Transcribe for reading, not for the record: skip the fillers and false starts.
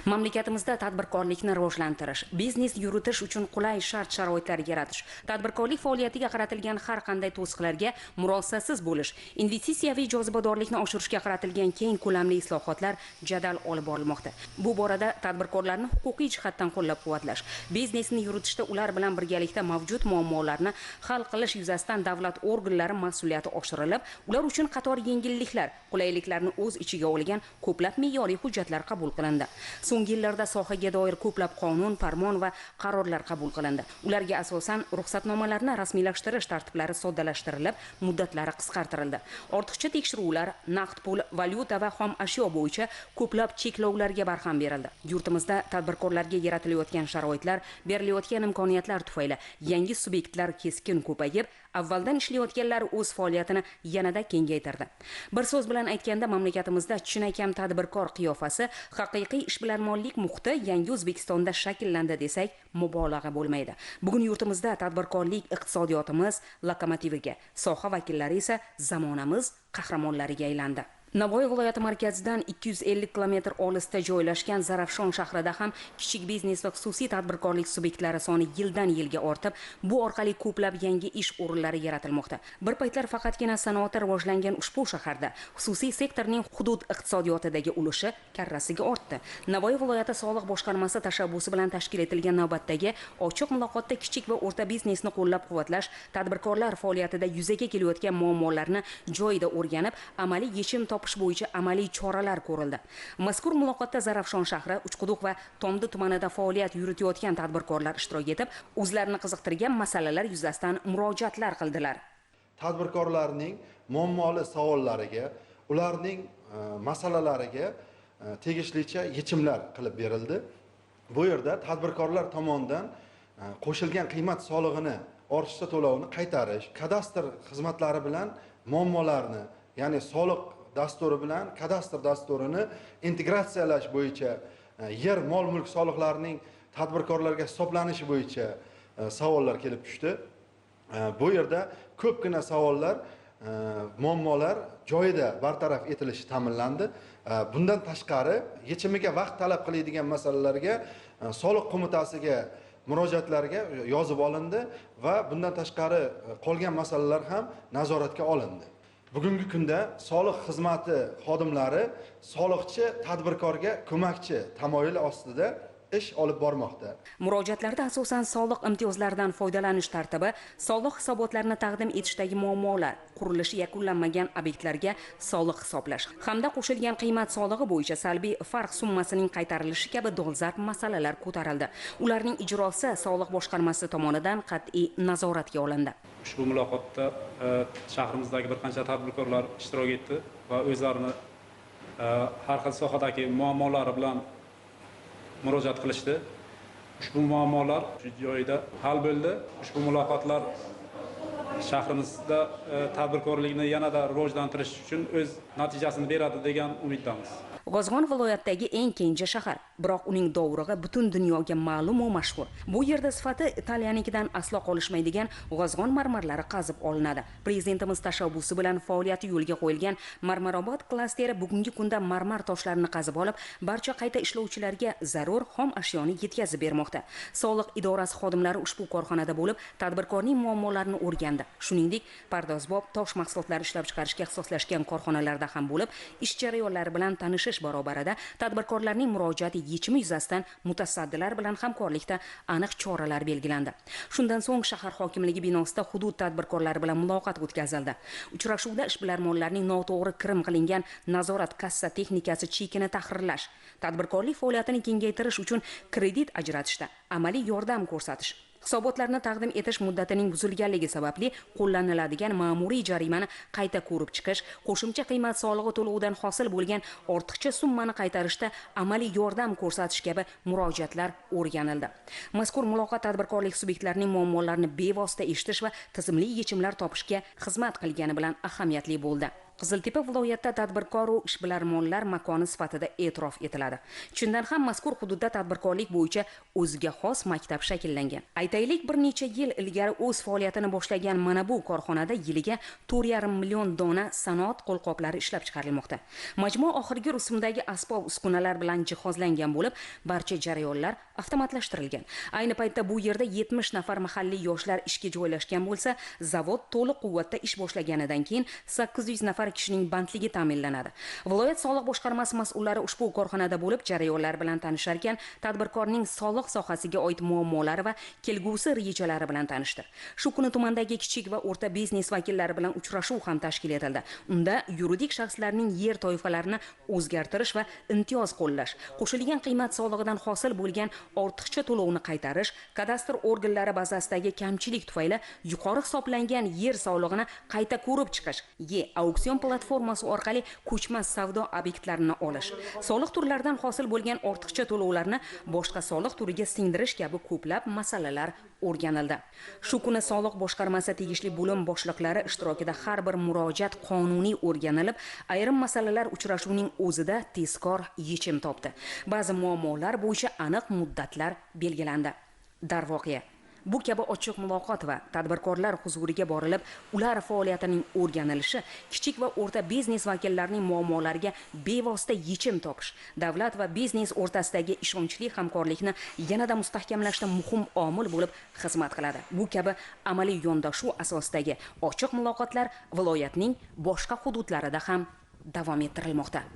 Mamlakatimizda tadbirkorlikni rivojlantirish, biznes yuritish uchun qulay shart-sharoitlar yaratish, tadbirkorlik faoliyatiga qaratilgan har qanday to'siqlarga murosasiz bo'lish, investitsiyaviy jozibadorlikni oshirishga qaratilgan keng ko'lamli islohotlar jadal olib borilmoqda. Bu borada tadbirkorlarni huquqiy jihatdan qo'llab-quvvatlash, biznesni yuritishda ular bilan birgalikda mavjud muammolarni hal qilish yuzasidan davlat organlari mas'uliyati oshirilib, ular uchun qator yengilliklar, qulayliklarni o'z ichiga olgan ko'plab me'yoriy hujjatlar qabul qilindi. So'nggi yillarda sohaga doir ko'plab qonun, farmon va qarorlar qabul qilindi. Ularga asosan ruxsatnomalarni rasmiylashtirish tartiblari soddalashtirilib, muddatlari qisqartirildi. Ortiqcha tekshiruvlar, naqd pul, valyuta va xom ashyo bo'yicha ko'plab cheklovlarga barham berildi. Yurtimizda tadbirkorlarga yaratilayotgan sharoitlar, berilayotgan imkoniyatlar tufayli yangi subyektlar keskin ko'payib, avvaldan ishlayotganlar o'z faoliyatini yanada kengaytirdi. Bir so'z bilan aytganda, mamlakatimizda chinakam tadbirkor qiyofasi, haqiqiy ishbilarmonlik muhiti yangi O'zbekistonda shakllandi desak, mubolag'a bo'lmaydi. Bugun yurtimizda tadbirkorlik iqtisodiyotimiz lokomotiviga, soha vakillari esa zamonamiz qahramonlariga aylandi. Navoiy viloyati markazidan 250 km olisda joylashgan Zarafshon shahrida ham kichik biznes va xususiy tadbirkorlik subyektlari soni yildan yilga ortib, bu orqali ko'plab yangi ish o'rinlari yaratilmoqda. Bir paytlar faqatgina sanoati rivojlangan ushbu shaharda xususiy sektorning hudud iqtisodiyotidagi ulushi karrasiga ortdi. Navoiy viloyati soliq boshqarmasi tashabbusi bilan tashkil etilgan navbatdagi ochiq muloqotda kichik va o'rta biznesni qo'llab-quvvatlash, tadbirkorlar faoliyatida yuzaga kelayotgan muammolarni joyida o'rganib, amaliy yechim topish bo'yicha amaliy choralar ko'rildi. Mazkur muloqotda Zarafshon shahri, Uchquduq va Tomdi tumanida faoliyat yuritayotgan tadbirkorlar ishtirok etib, o'zlarini qiziqtirgan masalalar yuzasidan murojaatlar qildilar. Tadbirkorlarning muammoli savollariga, ularning masalalariga tegishlicha yechimlar qilib berildi. Bu yerda tadbirkorlar tomonidan qo'shilgan qiymat solig'ini ortiqcha to'lovni qaytarish, kadastr xizmatlari bilan muammolarni, ya'ni soliq dasturi bilan kadastr dasturini integratsiyalash bo'yicha, yer, mol-mulk soliqlarining tadbirkorlarga hisoblanishi bo'yicha savollar kelib tushdi. Bu yerda ko'pgina savollar, muammolar joyida bartaraf etilishi ta'minlandi. Bundan tashqari, yechimiga vaqt talab qiladigan masalalarga soliq qo'mitasiga murojaatlarga yozib olindi va bundan tashqari qolgan masalalar ham nazoratga olindi. Bugungi kunda soliq xizmati xodimlari soliqchi tadbirkorga ko'makchi tamoyili ostida ish olib bormoqda. Murojaatlarda asosan soliq imtiyozlaridan foydalanish tartibi, soliq hisobotlarini taqdim etishdagi muammolar, qurilishi yakunlanmagan obyektlarga soliq hisoblash hamda qo'shilgan qiymat solig'i bo'yicha salbiy farq summasining qaytarilishi kabi dolzarb masalalar ko'tarildi. Ularning ijrosi soliq boshqarmasi tomonidan qat'iy nazoratga olindi. Ushbu muloqotda shahrimizdagi bir qancha tadbirkorlar ishtirok etdi va o'zlarini har xil sohadagi muammolari bilan murojaat qilishdi. Ushbu muammolar shu joyida hal bo'ldi. Ushbu muloqotlar shahrimizda tadbirkorlikni yanada rivojlantirish uchun o'z natijasini beradi degan umiddamiz. G'ozg'on viloyatidagi eng kenja shahar, biroq uning dovrug'i butun dunyoga ma'lum va mashhur. Bu yerda sifati Italiyanikidan aslo qolishmaydigan G'ozg'on marmarlari qazib olinadi. Prezidentimiz tashabbusi bilan faoliyati yo'lga qo'yilgan Marmarobod klasteri bugungi kunda marmar toshlarini qazib olib, barcha qayta ishlovchilarga zarur xom ashyoni yetkazib bermoqda. Soliq idorasi xodimlari ushbu korxonada bo'lib, tadbirkorning muammolarini o'rgandi. Shuningdek, pardozbob, tosh mahsulotlari ishlab chiqarishga ixtisoslashgan korxonalarda ham bo'lib, ish jarayonlari bilan tanishish barobarida tadbirkorlarning murojaati yechimi yuzasidan mutasaddilar bilan hamkorlikda aniq choralar belgilandi. Shundan so'ng shahar hokimligi binosida hudud tadbirkorlari bilan muloqot o'tkazildi. Uchrashuvda ishbilarmonlarning noto'g'ri kirim qilingan nazorat kassa texnikasi chekini tahrirlash, tadbirkorlik faoliyatini kengaytirish uchun kredit ajratishda amaliy yordam ko'rsatish, hisobotlarni taqdim etish muddatining buzilganligi sababli qo'llaniladigan ma'muriy jarimani qayta ko'rib chiqish, qo'shimcha qiymat solig'i to'lovidan hosil bo'lgan ortiqcha summani qaytarishda amaliy yordam ko'rsatish kabi murojaatlar o'rganildi. Mazkur muloqot tadbirkorlik subyektlarining muammolarini bevosita eshitish va tizimli yechimlar topishga xizmat qilgani bilan ahamiyatli bo'ldi. Qiziltepa viloyatida tadbirkor va ishbilarmonlar makoni sifatida e'tirof etiladi. Shundan ham mazkur hududda tadbirkorlik bo'yicha o'ziga xos maktab shakllangan. Aytaylik, bir necha yil ilgari o'z faoliyatini boshlagan mana bu korxonada yiliga 4,5 million dona sanoat qo'lqoplari ishlab chiqarilmoqda. Majmua oxirgi rusumdagi asbob-uskunalar bilan jihozlangan bo'lib, barcha jarayonlar avtomatlashtirilgan. Ayni paytda bu yerda 70 nafar mahalliy yoshlar ishga joylashgan bo'lsa, zavod to'liq quvvatda ish boshlaganidan keyin 800 nafar kishining bandligi ta'minlanadi. Viloyat soliq boshqarmasi mas'ullari ushbu korxonada bo'lib, jarayonlar bilan tanishar ekan, tadbirkorning soliq sohasiga oid muammolari va kelgusi rejalari bilan tanishdi. Shu kuni tumandagi kichik va o'rta biznes vakillari bilan uchrashuv ham tashkil etildi. Unda yuridik shaxslarning yer toifalarini o'zgartirish va imtiyoz qo'llash, qo'shilgan qiymat solig'idan hosil bo'lgan ortiqcha to'lovni qaytarish, kadastr organlari bazasidagi kamchilik tufayli yuqori hisoblangan yer solig'ini qayta ko'rib chiqish, auksion platformasi orqali ko'chmas savdo obyektlarini olish, soliq turlaridan hosil bo'lgan ortiqcha to'lovlarni boshqa soliq turiga singdirish kabi ko'plab masalalar o'rganildi. Shu kuni soliq boshqarmasi tegishli bo'lim boshliqlari ishtirokida har bir murojaat qonuniy o'rganilib, ayrim masalalar uchrashuvning o'zida tezkor yechim topdi. Ba'zi muammolar bo'yicha aniq muddatlar belgilandi. Darvoqe, bu kabi ochiq muloqot va tadbirkorlar huzuriga borilib, ular faoliyatining o'rganilishi, kichik va o'rta biznes vakillarining muammolariga bevosita yechim topish, davlat va biznes o'rtasidagi ishonchli hamkorlikni yanada mustahkamlashda muhim omil bo'lib xizmat qiladi. Bu kabi amaliy yondashuv asosidagi ochiq muloqotlar viloyatning boshqa hududlarida ham davom ettirilmoqda.